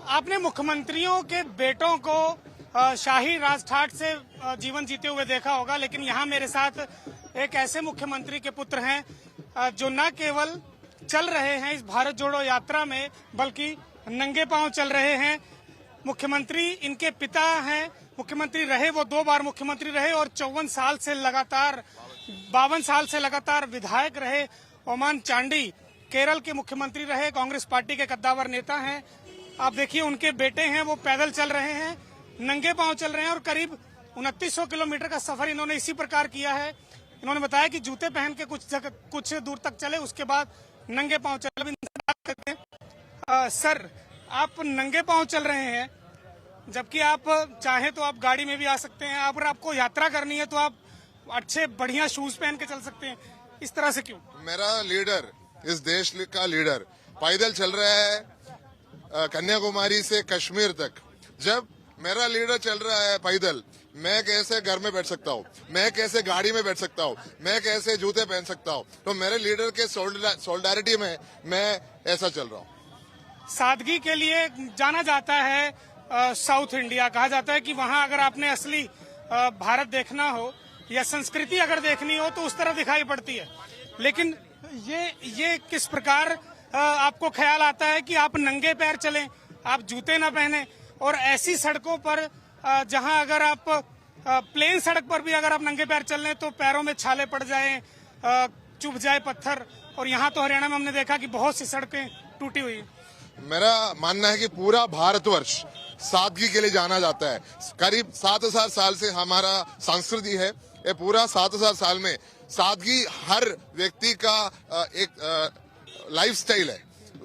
आपने मुख्यमंत्रियों के बेटों को शाही राजठाट से जीवन जीते हुए देखा होगा, लेकिन यहाँ मेरे साथ एक ऐसे मुख्यमंत्री के पुत्र हैं जो न केवल चल रहे हैं इस भारत जोड़ो यात्रा में, बल्कि नंगे पांव चल रहे हैं। मुख्यमंत्री इनके पिता हैं, मुख्यमंत्री रहे, वो 2 बार मुख्यमंत्री रहे और 52 साल से लगातार विधायक रहे। ओमान चांडी केरल के मुख्यमंत्री रहे, कांग्रेस पार्टी के कद्दावर नेता हैं। आप देखिए उनके बेटे हैं, वो पैदल चल रहे हैं, नंगे पांव चल रहे हैं और करीब 2900 किलोमीटर का सफर इन्होंने इसी प्रकार किया है। इन्होंने बताया कि जूते पहन के कुछ दूर तक चले, उसके बाद नंगे पांव चले। सर, आप नंगे पांव चल रहे हैं, जबकि आप चाहे तो आप गाड़ी में भी आ सकते हैं। अगर आपको यात्रा करनी है तो आप अच्छे बढ़िया शूज पहन के चल सकते हैं, इस तरह से क्यों? मेरा लीडर, इस देश का लीडर पैदल चल रहा है कन्याकुमारी से कश्मीर तक। जब मेरा लीडर चल रहा है पैदल, मैं कैसे घर में बैठ सकता हूँ, मैं कैसे गाड़ी में बैठ सकता हूँ, मैं कैसे जूते पहन सकता हूँ? तो मेरे लीडर के सोलिडारिटी में मैं ऐसा चल रहा हूँ। सादगी के लिए जाना जाता है साउथ इंडिया, कहा जाता है कि वहां अगर आपने असली भारत देखना हो या संस्कृति अगर देखनी हो तो उस तरह दिखाई पड़ती है। लेकिन ये किस प्रकार आपको ख्याल आता है कि आप नंगे पैर चलें, आप जूते ना पहने, और ऐसी सड़कों पर जहां अगर आप प्लेन सड़क पर भी अगर आप नंगे पैर चल लें तो पैरों में छाले पड़ जाएं, चुभ जाए पत्थर, और यहाँ तो हरियाणा में हमने देखा कि बहुत सी सड़कें टूटी हुई हैं। मेरा मानना है कि पूरा भारतवर्ष सादगी के लिए जाना जाता है। करीब 7000 साल से हमारा संस्कृति है। ये पूरा 7000 साल में सादगी हर व्यक्ति का एक लाइफस्टाइल है।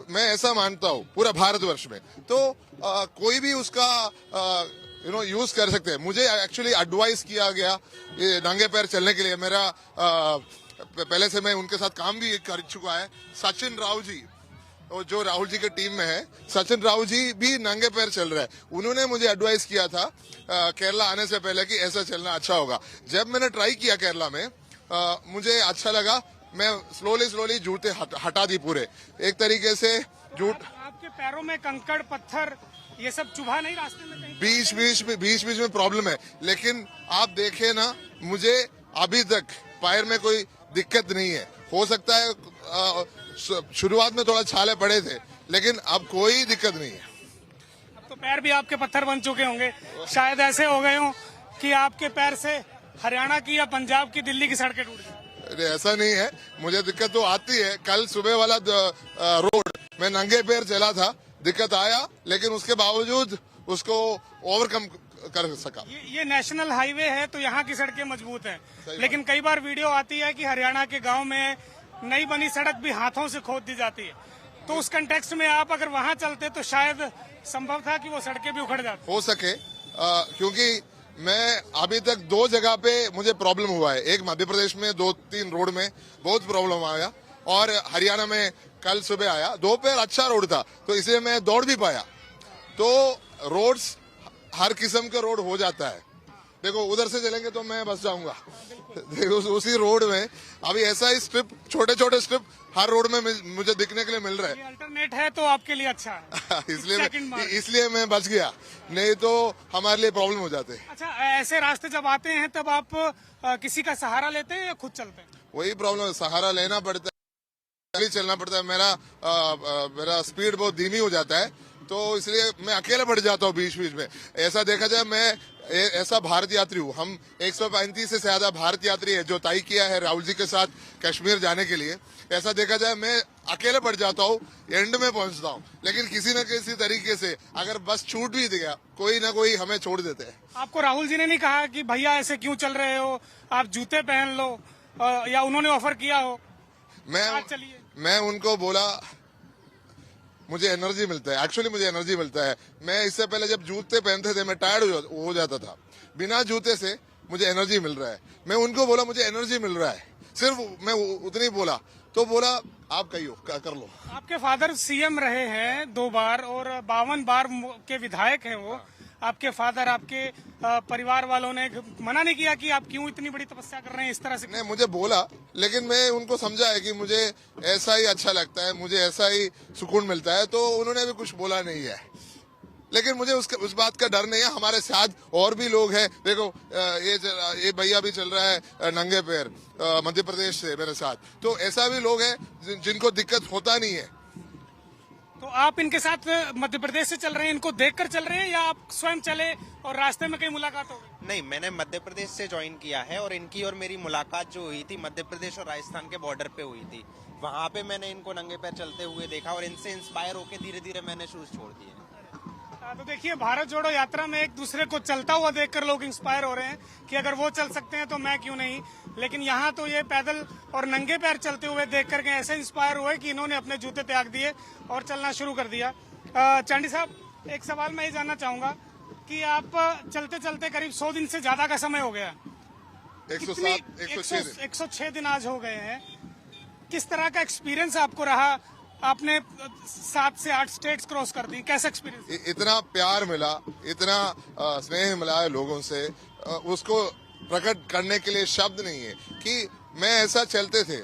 मैं ऐसा मानता हूँ पूरा भारतवर्ष में। तो कोई भी उसका यूज कर सकते हैं। मुझे एक्चुअली एडवाइस किया गया ये नंगे पैर चलने के लिए। मेरा पहले से मैं उनके साथ काम भी कर चुका है। सचिन राव जी, जो राहुल जी के टीम में है, सचिन राव जी भी नंगे पैर चल रहे हैं। उन्होंने मुझे एडवाइस किया था केरला आने से पहले कि ऐसा चलना अच्छा होगा। जब मैंने ट्राई किया केरला में, मुझे अच्छा लगा। मैं स्लोली जूते हटा दी पूरे, एक तरीके से जूट। आपके पैरों में कंकड़ पत्थर ये सब चुभा नहीं रास्ते में? बीच में प्रॉब्लम है, लेकिन आप देखे ना, मुझे अभी तक पैर में कोई दिक्कत नहीं है। हो सकता है शुरुआत में थोड़ा छाले पड़े थे, लेकिन अब कोई दिक्कत नहीं है। अब तो पैर भी आपके पत्थर बन चुके होंगे, शायद ऐसे हो गए हों कि आपके पैर से हरियाणा की या पंजाब की, दिल्ली की सड़कें टूट गई। ऐसा नहीं है, मुझे दिक्कत तो आती है। कल सुबह वाला रोड मैं नंगे पैर चला था, दिक्कत आया, लेकिन उसके बावजूद उसको ओवरकम कर सका। ये नेशनल हाईवे है तो यहाँ की सड़कें मजबूत हैं, लेकिन कई बार वीडियो आती है कि हरियाणा के गाँव में नई बनी सड़क भी हाथों से खोद दी जाती है। तो उस कंटेक्स्ट में आप अगर वहां चलते तो शायद संभव था कि वो सड़कें भी उखड़ जाती। हो सके, क्योंकि मैं अभी तक 2 जगह पे मुझे प्रॉब्लम हुआ है। एक मध्य प्रदेश में 2-3 रोड में बहुत प्रॉब्लम आया, और हरियाणा में कल सुबह आया। दोपहर अच्छा रोड था तो इसलिए मैं दौड़ भी पाया। तो रोड्स, हर किस्म के रोड हो जाता है। देखो उधर से चलेंगे तो मैं बस जाऊंगा। देखो उसी रोड में अभी ऐसा ही स्ट्रिप, छोटे स्ट्रिप हर रोड में मुझे दिखने के लिए मिल रहा है। ये अल्टरनेट है तो आपके लिए अच्छा है। इसलिए मैं बच गया, नहीं तो हमारे लिए प्रॉब्लम हो जाते। अच्छा, ऐसे रास्ते जब आते हैं तब आप किसी का सहारा लेते हैं या खुद चलते हैं? वही प्रॉब्लम है, सहारा लेना पड़ता है, चलना पड़ता है। मेरा स्पीड बहुत धीमी हो जाता है, तो इसलिए मैं अकेले पड़ जाता हूँ बीच में। ऐसा देखा जाए, मैं ऐसा भारत यात्री हूँ। हम 135 से ज्यादा भारत यात्री है जो तय किया है राहुल जी के साथ कश्मीर जाने के लिए। ऐसा देखा जाए, मैं अकेले पड़ जाता हूँ, एंड में पहुंचता हूँ, लेकिन किसी न किसी तरीके से अगर बस छूट भी गया, कोई ना कोई हमें छोड़ देते हैं। आपको राहुल जी ने नहीं कहा कि भैया ऐसे क्यों चल रहे हो, आप जूते पहन लो, या उन्होंने ऑफर किया हो? मैं उनको बोला, मुझे एनर्जी मिलता है। एक्चुअली मुझे एनर्जी मिलता है। मैं इससे पहले जब जूते पहनते थे मैं टायर्ड हो जाता था। बिना जूते से मुझे एनर्जी मिल रहा है। मैं उनको बोला मुझे एनर्जी मिल रहा है, सिर्फ मैं उतनी बोला तो बोला आप कहियो कर लो। आपके फादर सीएम रहे हैं 2 बार और 52 बार के विधायक हैं वो। आपके फादर, आपके परिवार वालों ने मना नहीं किया कि आप क्यों इतनी बड़ी तपस्या कर रहे हैं इस तरह से? नहीं, मुझे बोला, लेकिन मैं उनको समझा है कि मुझे ऐसा ही अच्छा लगता है, मुझे ऐसा ही सुकून मिलता है, तो उन्होंने भी कुछ बोला नहीं है। लेकिन मुझे उस बात का डर नहीं है। हमारे साथ और भी लोग हैं। देखो ये भैया भी चल रहा है नंगे पैर मध्य प्रदेश से मेरे साथ। तो ऐसा भी लोग हैं जिनको दिक्कत होता नहीं है। तो आप इनके साथ मध्य प्रदेश से चल रहे हैं, इनको देखकर चल रहे हैं या आप स्वयं चले और रास्ते में कहीं मुलाकात हो गई? नहीं, मैंने मध्य प्रदेश से ज्वाइन किया है और इनकी और मेरी मुलाकात जो हुई थी मध्य प्रदेश और राजस्थान के बॉर्डर पे हुई थी। वहां पे मैंने इनको नंगे पैर चलते हुए देखा और इनसे इंस्पायर होकर धीरे धीरे मैंने शूज छोड़ दिए। तो देखिए, भारत जोड़ो यात्रा में एक दूसरे को चलता हुआ देखकर लोग इंस्पायर हो रहे हैं कि अगर वो चल सकते हैं तो मैं क्यों नहीं। लेकिन यहाँ तो ये पैदल और नंगे पैर चलते हुए देख करके ऐसे इंस्पायर हुए कि इन्होंने अपने जूते त्याग दिए और चलना शुरू कर दिया। चांडी साहब, एक सवाल मैं ये जानना चाहूंगा कि आप चलते चलते करीब 100 दिन से ज्यादा का समय हो गया, 106 दिन आज हो गए हैं। किस तरह का एक्सपीरियंस आपको रहा? आपने 7 से 8 स्टेट्स क्रॉस कर दी, कैसा एक्सपीरियंस? इतना प्यार मिला, इतना स्नेह मिला है लोगों से, उसको प्रकट करने के लिए शब्द नहीं है कि मैं ऐसा चलते थे।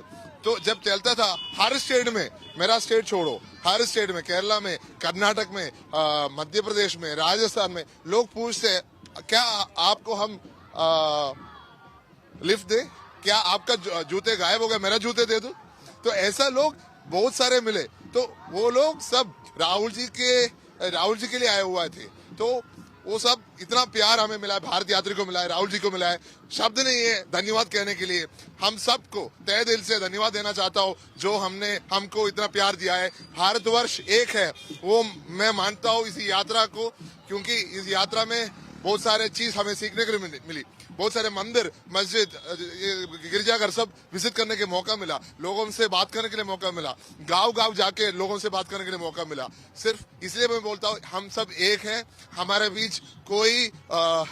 तो जब चलता था हर स्टेट में, मेरा स्टेट छोड़ो, हर स्टेट में, केरला में, कर्नाटक में, मध्य प्रदेश में, राजस्थान में, लोग पूछते क्या आपको हम लिफ्ट दे, क्या आपका जूते गायब हो गए, मेरा जूते दे दो। तो ऐसा लोग बहुत सारे मिले। तो वो लोग सब राहुल जी के लिए आए हुए थे। तो वो सब इतना प्यार हमें मिला है, भारत यात्री को मिला है, राहुल जी को मिला है। शब्द नहीं है धन्यवाद कहने के लिए। हम सबको तहे दिल से धन्यवाद देना चाहता हूँ जो हमको इतना प्यार दिया है। भारतवर्ष एक है, वो मैं मानता हूँ इस यात्रा को, क्योंकि इस यात्रा में बहुत सारे चीज हमें सीखने के लिए मिली। बहुत सारे मंदिर, मस्जिद, गिरजाघर सब विजिट करने के मौका मिला, लोगों से बात करने के लिए मौका मिला, गांव जाके लोगों से बात करने के लिए मौका मिला। सिर्फ इसलिए मैं बोलता हूँ हम सब एक हैं, हमारे बीच कोई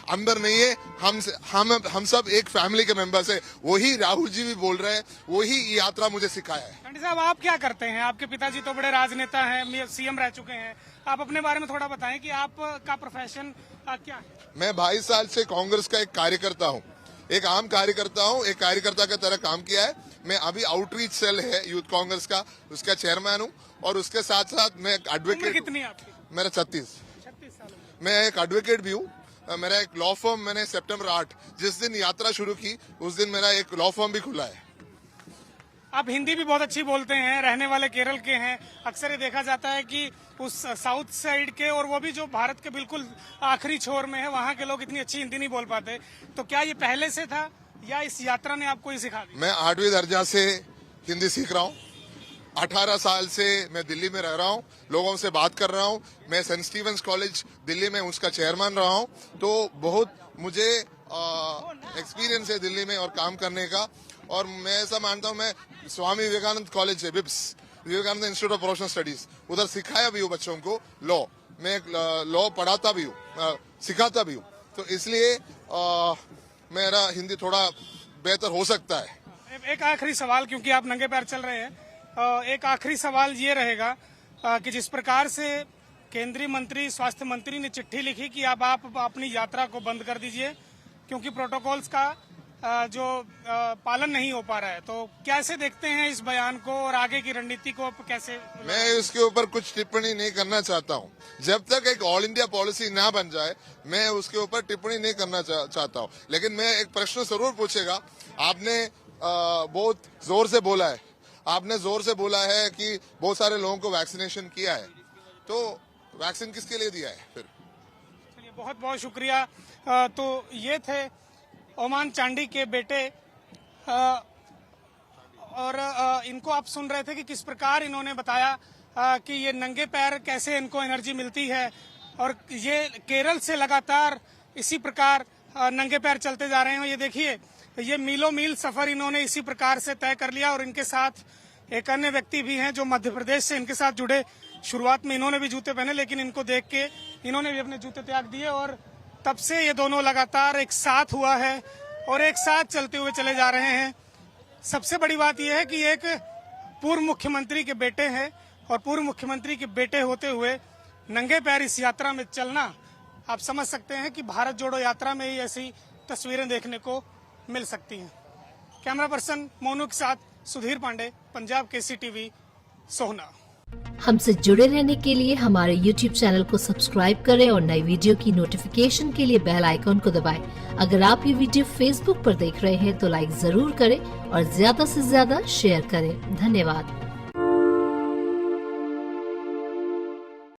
अंदर नहीं है। हम सब एक फैमिली के मेंबर्स है। वही राहुल जी भी बोल रहे हैं, वही यात्रा मुझे सिखाया है। चांडी साहब, आप क्या करते हैं? आपके पिताजी तो बड़े राजनेता हैं, सीएम रह चुके हैं। आप अपने बारे में थोड़ा बताएं कि आपका प्रोफेशन क्या है? मैं 22 साल से कांग्रेस का एक कार्यकर्ता हूँ, एक आम कार्यकर्ता हूँ, एक कार्यकर्ता की तरह काम किया है। मैं अभी आउटरीच सेल है यूथ कांग्रेस का, उसका चेयरमैन हूँ। और उसके साथ साथ मैं एक एडवोकेट। कितनी आपकी? मेरा 36 साल। मैं एक एडवोकेट भी हूँ। मेरा एक लॉ फर्म, मैंने सितंबर 8 जिस दिन यात्रा शुरू की उस दिन मेरा एक लॉ फर्म भी खुला है। आप हिंदी भी बहुत अच्छी बोलते हैं, रहने वाले केरल के हैं। अक्सर ये देखा जाता है कि उस साउथ साइड के, और वो भी जो भारत के बिल्कुल आखिरी छोर में है, वहाँ के लोग इतनी अच्छी हिंदी नहीं बोल पाते। तो क्या ये पहले से था या इस यात्रा ने आपको ये सिखा दी? मैं 8वीं दर्जा से हिंदी सीख रहा हूँ। 18 साल से मैं दिल्ली में रह रहा हूँ, लोगों से बात कर रहा हूँ। मैं सेंट स्टीवेंस कॉलेज दिल्ली में उसका चेयरमैन रहा हूँ। तो बहुत मुझे एक्सपीरियंस है दिल्ली में और काम करने का। और मैं ऐसा मानता हूँ, मैं स्वामी विवेकानंद कॉलेज है, VIPS, Vivekananda institute of professional studies, उधर सिखाया भी हूँ बच्चों को लॉ। मैं लॉ पढ़ाता भी हूँ, सिखाता भी हूँ। तो इसलिए मेरा हिंदी थोड़ा बेहतर हो सकता है। एक आखिरी सवाल, क्योंकि आप नंगे पैर चल रहे हैं, एक आखिरी सवाल ये रहेगा कि जिस प्रकार से केंद्रीय मंत्री, स्वास्थ्य मंत्री ने चिट्ठी लिखी कि अब आप अपनी यात्रा को बंद कर दीजिए क्योंकि प्रोटोकॉल्स का जो पालन नहीं हो पा रहा है, तो कैसे देखते हैं इस बयान को और आगे की रणनीति को कैसे? मैं इसके ऊपर कुछ टिप्पणी नहीं करना चाहता हूँ। जब तक एक ऑल इंडिया पॉलिसी ना बन जाए मैं उसके ऊपर टिप्पणी नहीं करना चाहता हूँ। लेकिन मैं एक प्रश्न जरूर पूछेगा। आपने बहुत जोर से बोला है, आपने जोर से बोला है कि बहुत सारे लोगों को वैक्सीनेशन किया है, तो वैक्सीन किसके लिए दिया है फिर? चलिए, बहुत बहुत शुक्रिया। तो ये थे ओमान चांडी के बेटे, और इनको आप सुन रहे थे कि किस प्रकार इन्होंने बताया कि ये नंगे पैर कैसे इनको एनर्जी मिलती है, और ये केरल से लगातार इसी प्रकार नंगे पैर चलते जा रहे हैं। ये देखिए, ये मीलों मील सफर इन्होंने इसी प्रकार से तय कर लिया। और इनके साथ एक अन्य व्यक्ति भी हैं जो मध्य प्रदेश से इनके साथ जुड़े। शुरुआत में इन्होंने भी जूते पहने, लेकिन इनको देख के इन्होंने भी अपने जूते त्याग दिए, और तब से ये दोनों लगातार एक साथ हुआ है और एक साथ चलते हुए चले जा रहे हैं। सबसे बड़ी बात यह है कि एक पूर्व मुख्यमंत्री के बेटे हैं, और पूर्व मुख्यमंत्री के बेटे होते हुए नंगे पैर इस यात्रा में चलना, आप समझ सकते हैं कि भारत जोड़ो यात्रा में ही ऐसी तस्वीरें देखने को मिल सकती हैं। कैमरा पर्सन मोनू के साथ सुधीर पांडे, पंजाब केसी टीवी, सोहना। हमसे जुड़े रहने के लिए हमारे YouTube चैनल को सब्सक्राइब करें और नई वीडियो की नोटिफिकेशन के लिए बेल आइकॉन को दबाएं। अगर आप ये वीडियो Facebook पर देख रहे हैं तो लाइक जरूर करें और ज्यादा से ज्यादा शेयर करें। धन्यवाद।